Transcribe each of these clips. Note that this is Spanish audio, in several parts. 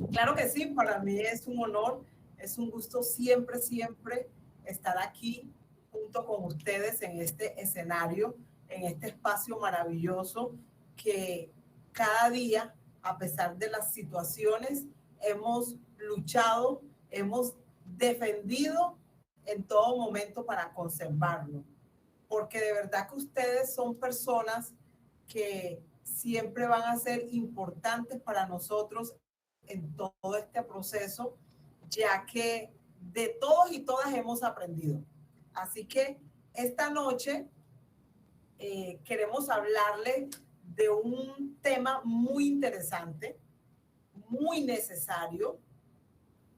Claro que sí, para mí es un honor, es un gusto siempre, siempre estar aquí junto con ustedes en este escenario, en este espacio maravilloso que cada día, a pesar de las situaciones, hemos luchado, hemos defendido en todo momento para conservarlo. Porque de verdad que ustedes son personas que siempre van a ser importantes para nosotros en todo este proceso, ya que de todos y todas hemos aprendido. Así que esta noche queremos hablarle de un tema muy interesante, muy necesario,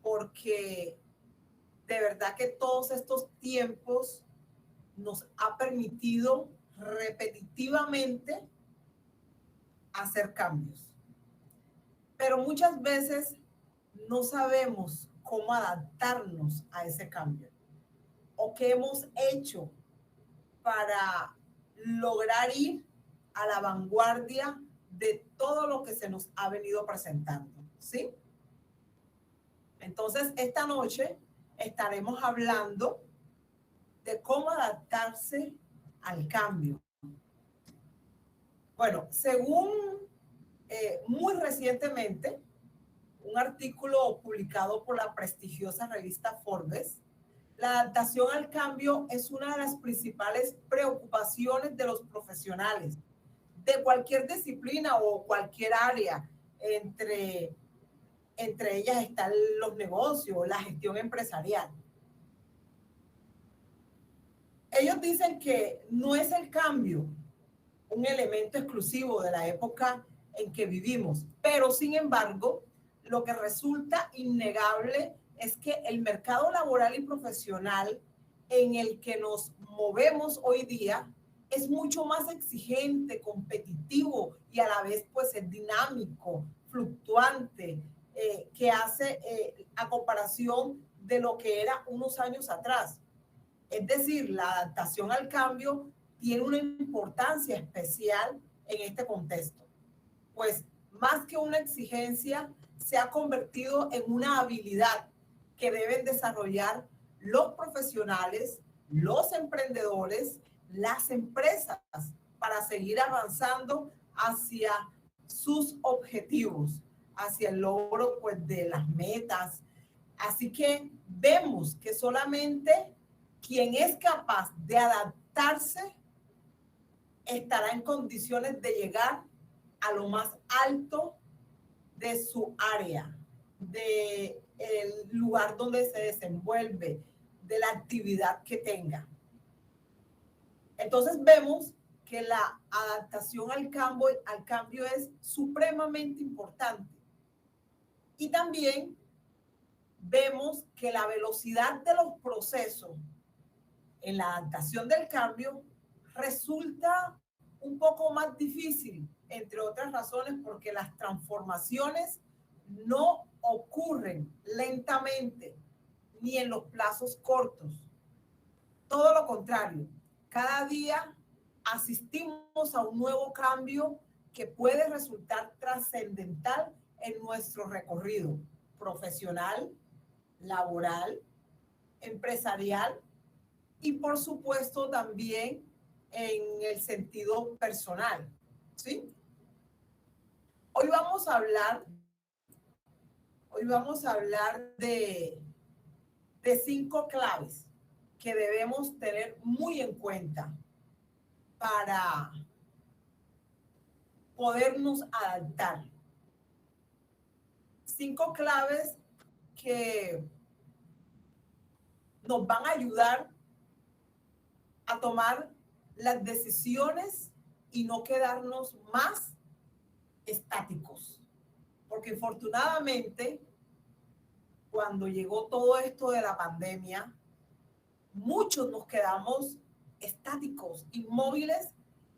porque de verdad que todos estos tiempos nos ha permitido repetitivamente hacer cambios. Pero muchas veces no sabemos cómo adaptarnos a ese cambio o qué hemos hecho para lograr ir a la vanguardia de todo lo que se nos ha venido presentando, ¿sí? Entonces, esta noche estaremos hablando de cómo adaptarse al cambio. Bueno, según muy recientemente, un artículo publicado por la prestigiosa revista Forbes, la adaptación al cambio es una de las principales preocupaciones de los profesionales de cualquier disciplina o cualquier área. Entre, entre ellas están los negocios, la gestión empresarial. Ellos dicen que no es el cambio un elemento exclusivo de la época en que vivimos, pero sin embargo, lo que resulta innegable es que el mercado laboral y profesional en el que nos movemos hoy día es mucho más exigente, competitivo y a la vez pues es dinámico, fluctuante, que hace a comparación de lo que era unos años atrás. Es decir, la adaptación al cambio tiene una importancia especial en este contexto, pues más que una exigencia, se ha convertido en una habilidad que deben desarrollar los profesionales, los emprendedores, las empresas para seguir avanzando hacia sus objetivos, hacia el logro pues, de las metas. Así que vemos que solamente quien es capaz de adaptarse estará en condiciones de llegar a lo más alto de su área, del lugar donde se desenvuelve, de la actividad que tenga. Entonces vemos que la adaptación al cambio es supremamente importante. Y también vemos que la velocidad de los procesos en la adaptación del cambio resulta un poco más difícil, entre otras razones, porque las transformaciones no ocurren lentamente ni en los plazos cortos. Todo lo contrario, cada día asistimos a un nuevo cambio que puede resultar trascendental en nuestro recorrido profesional, laboral, empresarial y por supuesto también en el sentido personal, ¿sí? Hoy vamos a hablar, hoy vamos a hablar de 5 claves que debemos tener muy en cuenta para podernos adaptar. 5 claves que nos van a ayudar a tomar las decisiones y no quedarnos más estáticos. Porque afortunadamente, cuando llegó todo esto de la pandemia, muchos nos quedamos estáticos, inmóviles,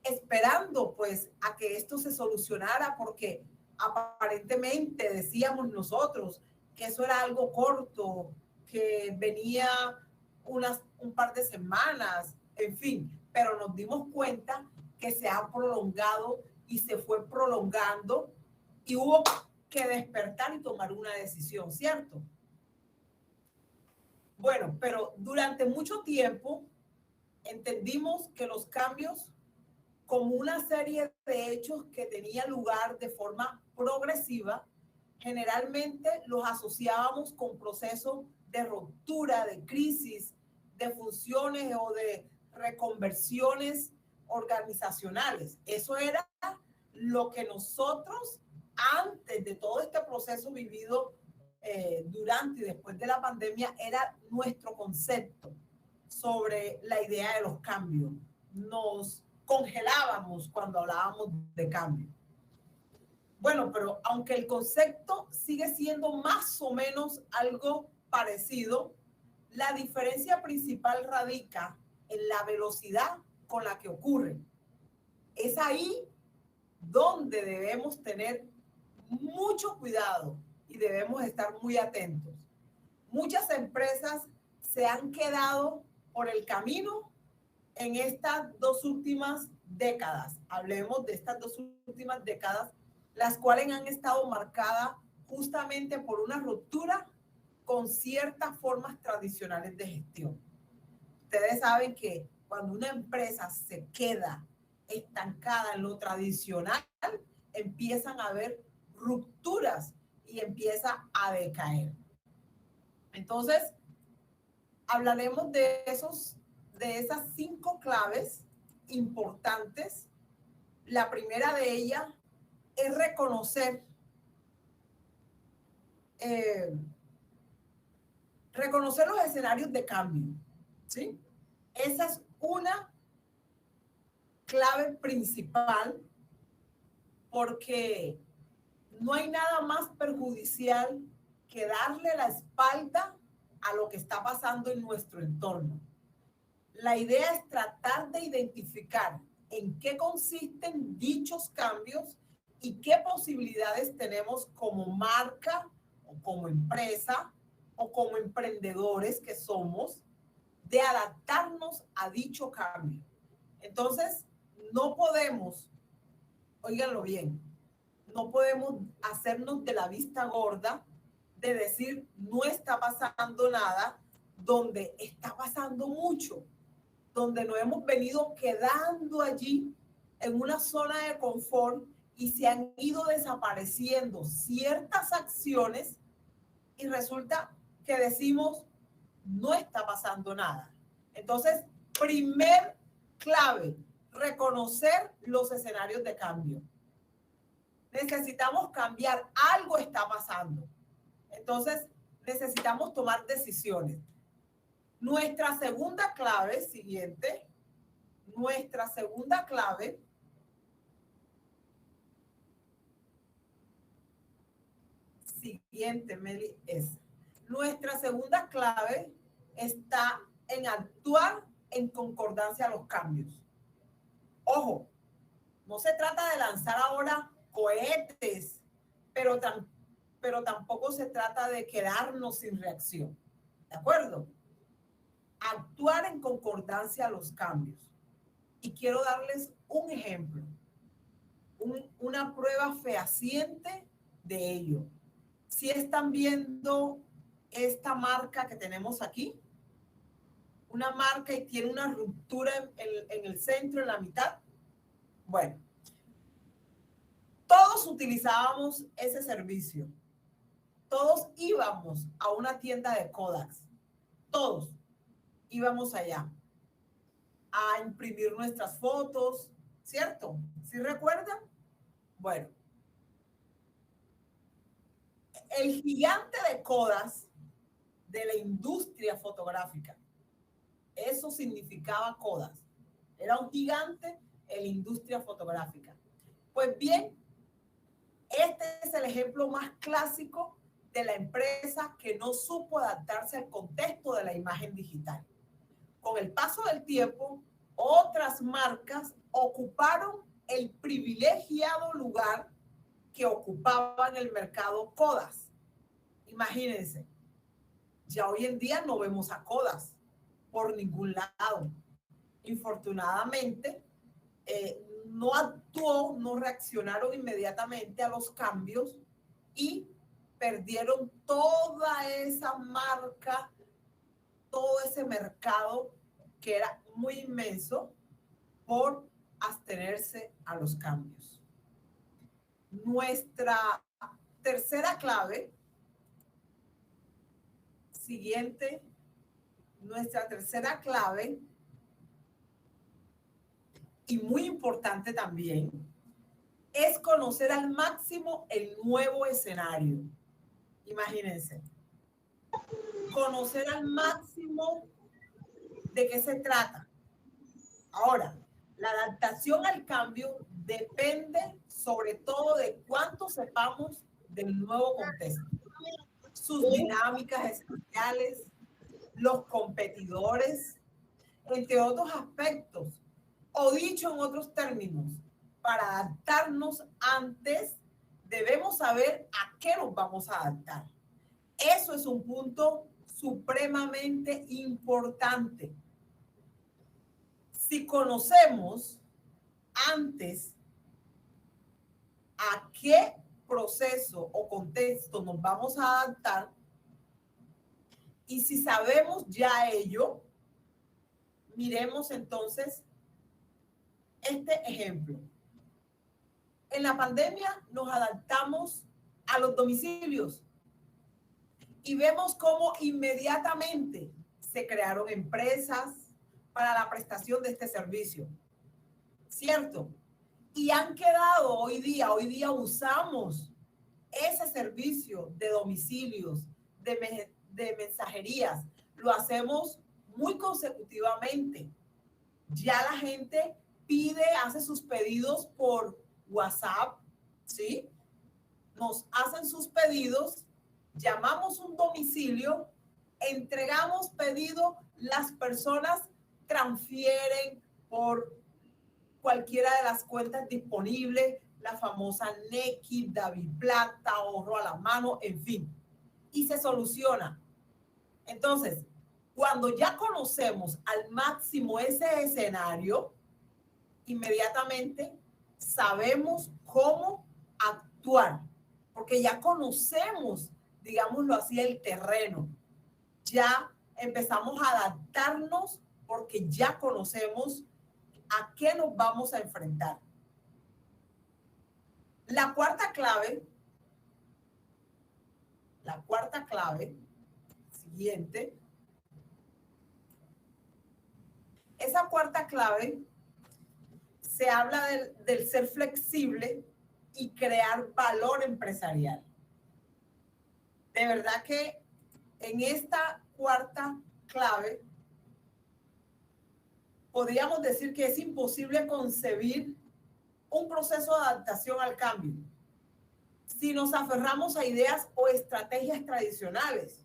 esperando pues a que esto se solucionara, porque aparentemente decíamos nosotros que eso era algo corto, que venía un par de semanas, en fin, pero nos dimos cuenta que se ha prolongado y se fue prolongando y hubo que despertar y tomar una decisión, ¿cierto? Bueno, pero durante mucho tiempo entendimos que los cambios como una serie de hechos que tenían lugar de forma progresiva, generalmente los asociábamos con procesos de ruptura, de crisis, de funciones o de reconversiones organizacionales. Eso era lo que nosotros, antes de todo este proceso vivido durante y después de la pandemia, era nuestro concepto sobre la idea de los cambios. Nos congelábamos cuando hablábamos de cambio. Bueno, pero aunque el concepto sigue siendo más o menos algo parecido, la diferencia principal radica en la velocidad con la que ocurre. Es ahí donde debemos tener mucho cuidado y debemos estar muy atentos. Muchas empresas se han quedado por el camino en estas dos últimas décadas. Hablemos de estas dos últimas décadas, las cuales han estado marcadas justamente por una ruptura con ciertas formas tradicionales de gestión. Ustedes saben que cuando una empresa se queda estancada en lo tradicional, empiezan a haber rupturas y empieza a decaer. Entonces, hablaremos de esas 5 claves importantes. La primera de ellas es reconocer los escenarios de cambio, ¿sí? Esa es una clave principal porque no hay nada más perjudicial que darle la espalda a lo que está pasando en nuestro entorno. La idea es tratar de identificar en qué consisten dichos cambios y qué posibilidades tenemos como marca o como empresa o como emprendedores que somos de adaptarnos a dicho cambio. Entonces, no podemos, óiganlo bien, no podemos hacernos de la vista gorda de decir no está pasando nada, donde está pasando mucho, donde nos hemos venido quedando allí en una zona de confort y se han ido desapareciendo ciertas acciones y resulta que decimos no está pasando nada. Entonces, primer clave, reconocer los escenarios de cambio. Necesitamos cambiar, algo está pasando. Entonces, necesitamos tomar decisiones. Nuestra segunda clave, siguiente, nuestra segunda clave siguiente, Meli, es, nuestra segunda clave está en actuar en concordancia a los cambios. Ojo, no se trata de lanzar ahora cohetes, pero tampoco se trata de quedarnos sin reacción. ¿De acuerdo? Actuar en concordancia a los cambios. Y quiero darles un ejemplo, una prueba fehaciente de ello. Si están viendo esta marca que tenemos aquí, una marca y tiene una ruptura en el centro, en la mitad. Bueno, todos utilizábamos ese servicio. Todos íbamos a una tienda de Kodak. Todos íbamos allá a imprimir nuestras fotos, ¿cierto? ¿Sí recuerdan? Bueno, el gigante de Kodak de la industria fotográfica, eso significaba Kodak. Era un gigante en la industria fotográfica. Pues bien, este es el ejemplo más clásico de la empresa que no supo adaptarse al contexto de la imagen digital. Con el paso del tiempo, otras marcas ocuparon el privilegiado lugar que ocupaba en el mercado Kodak. Imagínense, ya hoy en día no vemos a Kodak por ningún lado. Infortunadamente, no actuó, no reaccionaron inmediatamente a los cambios y perdieron toda esa marca, todo ese mercado que era muy inmenso por abstenerse a los cambios. Nuestra tercera clave, siguiente, nuestra tercera clave, y muy importante también, es conocer al máximo el nuevo escenario. Imagínense, conocer al máximo de qué se trata. Ahora, la adaptación al cambio depende sobre todo de cuánto sepamos del nuevo contexto, sus dinámicas esenciales, los competidores, entre otros aspectos, o dicho en otros términos, para adaptarnos antes debemos saber a qué nos vamos a adaptar. Eso es un punto supremamente importante. Si conocemos antes a qué proceso o contexto nos vamos a adaptar, y si sabemos ya ello, miremos entonces este ejemplo. En la pandemia nos adaptamos a los domicilios y vemos cómo inmediatamente se crearon empresas para la prestación de este servicio, ¿cierto? Y han quedado hoy día usamos ese servicio de domicilios, de mensajerías, lo hacemos muy consecutivamente. Ya la gente hace sus pedidos por WhatsApp, ¿sí? Nos hacen sus pedidos, llamamos un domicilio, entregamos pedido, las personas transfieren por cualquiera de las cuentas disponibles, la famosa Nequi, DaviPlata, ahorro a la mano, en fin, y se soluciona. Entonces, cuando ya conocemos al máximo ese escenario, inmediatamente sabemos cómo actuar, porque ya conocemos, digámoslo así, el terreno. Ya empezamos a adaptarnos porque ya conocemos a qué nos vamos a enfrentar. La cuarta clave, siguiente, esa cuarta clave se habla del ser flexible y crear valor empresarial. De verdad que en esta cuarta clave podríamos decir que es imposible concebir un proceso de adaptación al cambio si nos aferramos a ideas o estrategias tradicionales.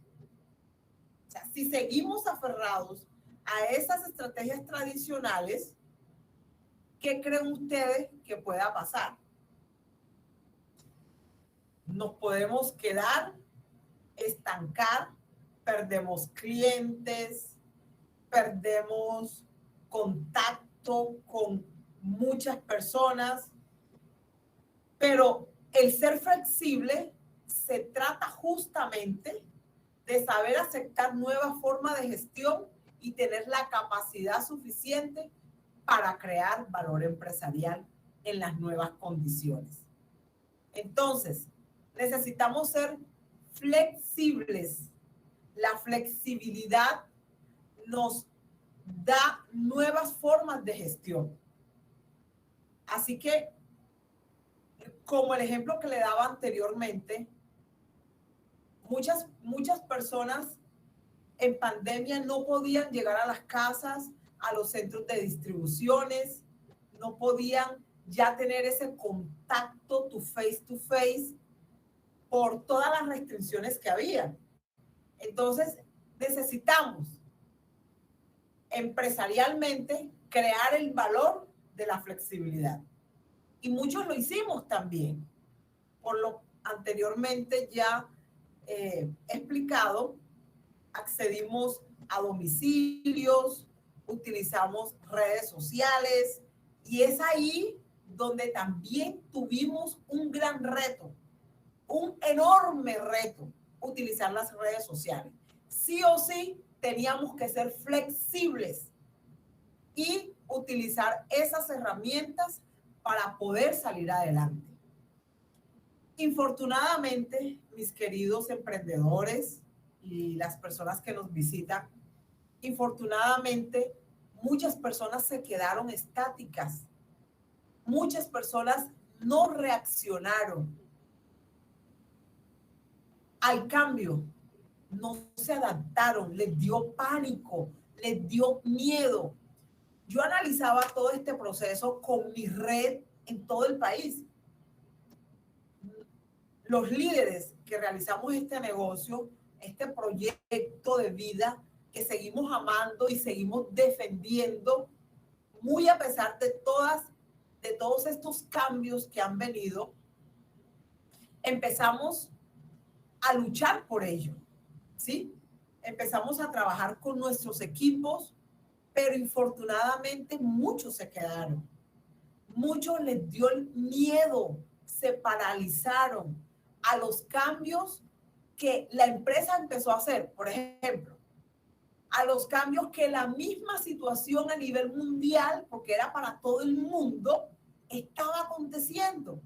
O sea, si seguimos aferrados a esas estrategias tradicionales, ¿qué creen ustedes que pueda pasar? Nos podemos quedar, estancar, perdemos clientes, perdemos contacto con muchas personas, pero el ser flexible se trata justamente de saber aceptar nuevas formas de gestión y tener la capacidad suficiente para crear valor empresarial en las nuevas condiciones. Entonces, necesitamos ser flexibles. La flexibilidad nos da nuevas formas de gestión. Así que, como el ejemplo que le daba anteriormente, muchas personas en pandemia no podían llegar a las casas, a los centros de distribuciones, no podían ya tener ese contacto to face por todas las restricciones que había. Entonces, necesitamos empresarialmente crear el valor de la flexibilidad. Y muchos lo hicimos también. Por lo anteriormente ya explicado, accedimos a domicilios, utilizamos redes sociales y es ahí donde también tuvimos un gran reto, un enorme reto utilizar las redes sociales. Sí o sí teníamos que ser flexibles y utilizar esas herramientas para poder salir adelante. Infortunadamente, mis queridos emprendedores y las personas que nos visitan, infortunadamente, muchas personas se quedaron estáticas. Muchas personas no reaccionaron al cambio, no se adaptaron, les dio pánico, les dio miedo. Yo analizaba todo este proceso con mi red en todo el país. Los líderes que realizamos este negocio, este proyecto de vida que seguimos amando y seguimos defendiendo, muy a pesar de todos estos cambios que han venido, empezamos a luchar por ello, ¿sí? Empezamos a trabajar con nuestros equipos, pero infortunadamente muchos se quedaron. Muchos les dio el miedo, se paralizaron a los cambios que la empresa empezó a hacer, por ejemplo, a los cambios que la misma situación a nivel mundial, porque era para todo el mundo, estaba aconteciendo.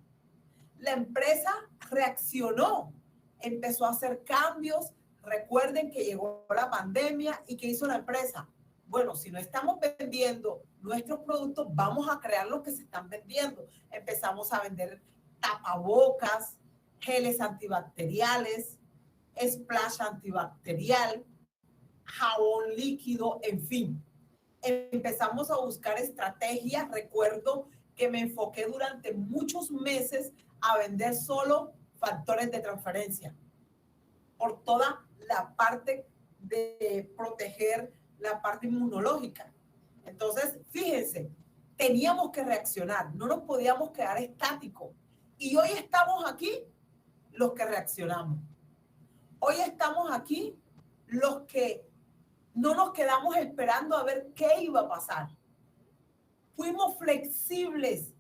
La empresa reaccionó, empezó a hacer cambios. Recuerden que llegó la pandemia y ¿qué hizo la empresa? Bueno, si no estamos vendiendo nuestros productos, vamos a crear los que se están vendiendo. Empezamos a vender tapabocas, geles antibacteriales, splash antibacterial, jabón líquido, en fin. Empezamos a buscar estrategias. Recuerdo que me enfoqué durante muchos meses a vender solo factores de transferencia por toda la parte de proteger la parte inmunológica. Entonces, fíjense, teníamos que reaccionar, no nos podíamos quedar estáticos. Y hoy estamos aquí los que reaccionamos. Hoy estamos aquí los que no nos quedamos esperando a ver qué iba a pasar. Fuimos flexibles.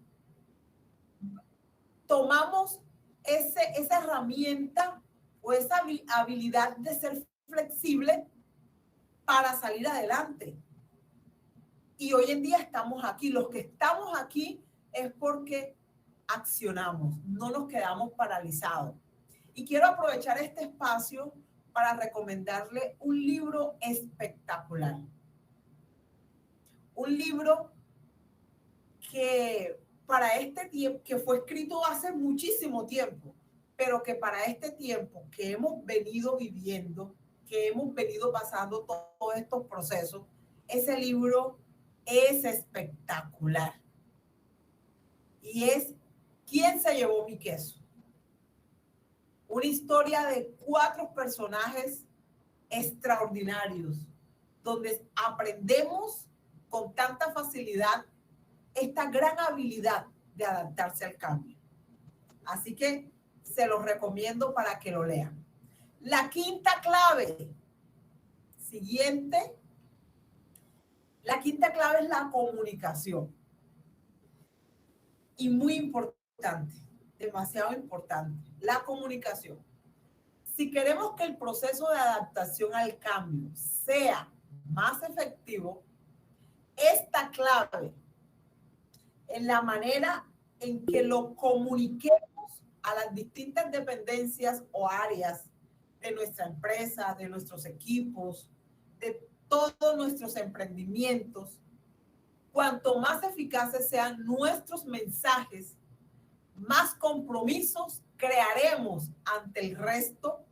Tomamos esa herramienta o esa habilidad de ser flexible para salir adelante. Y hoy en día estamos aquí. Los que estamos aquí es porque accionamos, no nos quedamos paralizados. Y quiero aprovechar este espacio para recomendarle un libro espectacular. Un libro que para este tiempo, que fue escrito hace muchísimo tiempo, pero que para este tiempo que hemos venido viviendo, que hemos venido pasando todos estos procesos, ese libro es espectacular. Y es ¿Quién se llevó mi queso? Una historia de 4 personajes extraordinarios, donde aprendemos con tanta facilidad esta gran habilidad de adaptarse al cambio. Así que se los recomiendo para que lo lean. La quinta clave, siguiente, la quinta clave es la comunicación. Y muy importante, demasiado importante, la comunicación. Si queremos que el proceso de adaptación al cambio sea más efectivo, esta clave en la manera en que lo comuniquemos a las distintas dependencias o áreas de nuestra empresa, de nuestros equipos, de todos nuestros emprendimientos. Cuanto más eficaces sean nuestros mensajes, más compromisos crearemos ante el resto,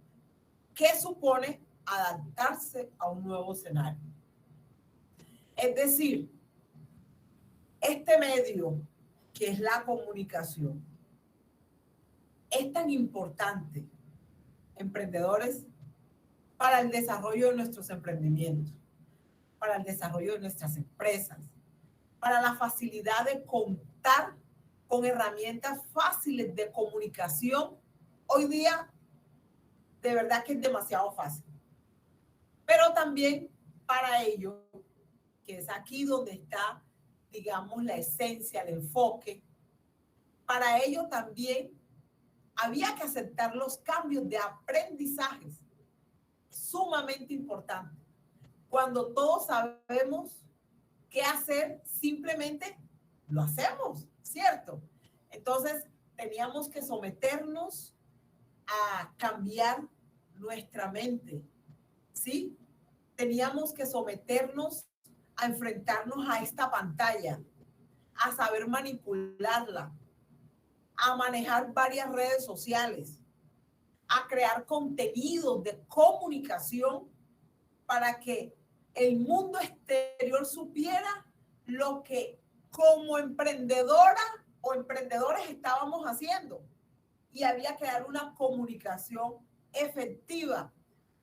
que supone adaptarse a un nuevo escenario. Es decir, este medio, que es la comunicación, es tan importante, emprendedores, para el desarrollo de nuestros emprendimientos, para el desarrollo de nuestras empresas, para la facilidad de contar con herramientas fáciles de comunicación. Hoy día, de verdad que es demasiado fácil. Pero también para ello, que es aquí donde está, digamos, la esencia, el enfoque, para ello también había que aceptar los cambios de aprendizajes, sumamente importante. Cuando todos sabemos qué hacer, simplemente lo hacemos, ¿cierto? Entonces, teníamos que someternos a cambiar nuestra mente, ¿sí? Teníamos que someternos a enfrentarnos a esta pantalla, a saber manipularla, a manejar varias redes sociales, a crear contenidos de comunicación para que el mundo exterior supiera lo que como emprendedora o emprendedores estábamos haciendo. Y había que dar una comunicación efectiva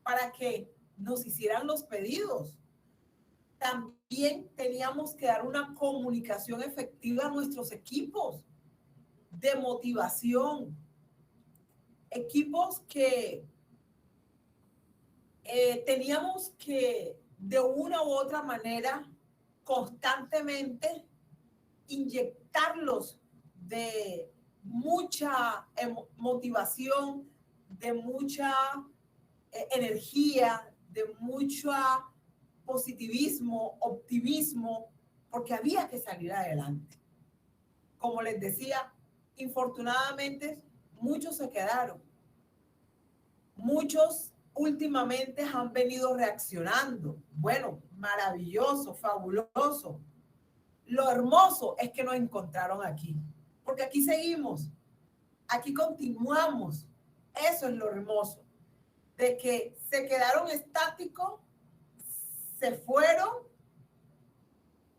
para que nos hicieran los pedidos. También teníamos que dar una comunicación efectiva a nuestros equipos de motivación, equipos que teníamos que de una u otra manera constantemente inyectarlos de mucha motivación, de mucha energía, de mucho positivismo, optimismo, porque había que salir adelante. Como les decía, infortunadamente muchos se quedaron. Muchos últimamente han venido reaccionando. Bueno, maravilloso, fabuloso. Lo hermoso es que nos encontraron aquí, porque aquí seguimos, aquí continuamos. Eso es lo hermoso, de que se quedaron estáticos, se fueron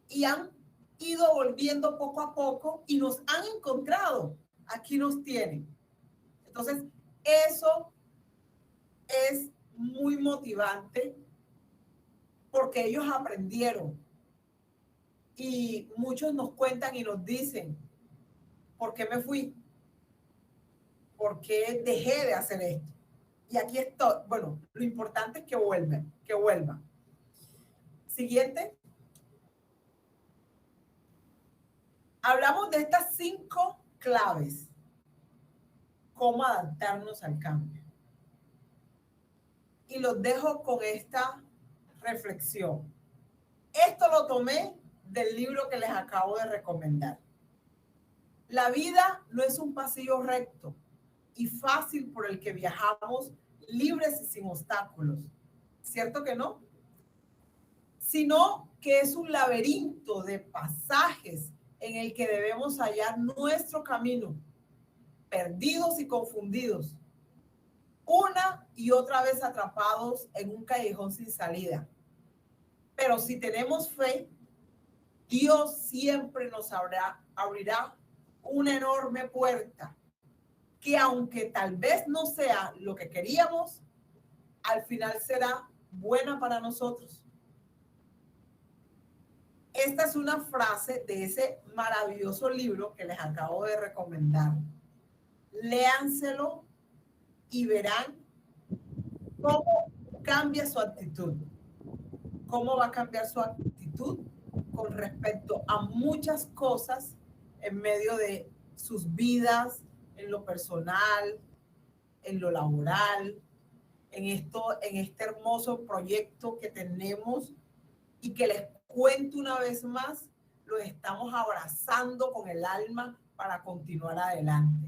y han ido volviendo poco a poco y nos han encontrado. Aquí nos tienen. Entonces, eso es muy motivante porque ellos aprendieron y muchos nos cuentan y nos dicen, ¿por qué me fui? ¿Por qué dejé de hacer esto? Y aquí estoy. Bueno, lo importante es que vuelvan. Siguiente. Hablamos de estas 5 claves. Cómo adaptarnos al cambio. Y los dejo con esta reflexión. Esto lo tomé del libro que les acabo de recomendar. La vida no es un pasillo recto y fácil por el que viajamos libres y sin obstáculos. ¿Cierto que no? Sino que es un laberinto de pasajes en el que debemos hallar nuestro camino, perdidos y confundidos, una y otra vez atrapados en un callejón sin salida. Pero si tenemos fe, Dios siempre nos abrirá una enorme puerta que, aunque tal vez no sea lo que queríamos, al final será buena para nosotros. Esta es una frase de ese maravilloso libro que les acabo de recomendar. Léanselo y verán cómo cambia su actitud. Cómo va a cambiar su actitud con respecto a muchas cosas en medio de sus vidas, en lo personal, en lo laboral, en este hermoso proyecto que tenemos y que les cuento una vez más, lo estamos abrazando con el alma para continuar adelante,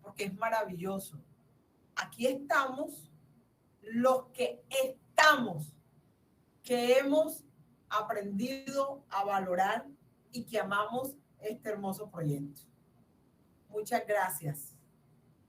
porque es maravilloso. Aquí estamos los que estamos, que hemos aprendido a valorar y que amamos este hermoso proyecto. Muchas gracias.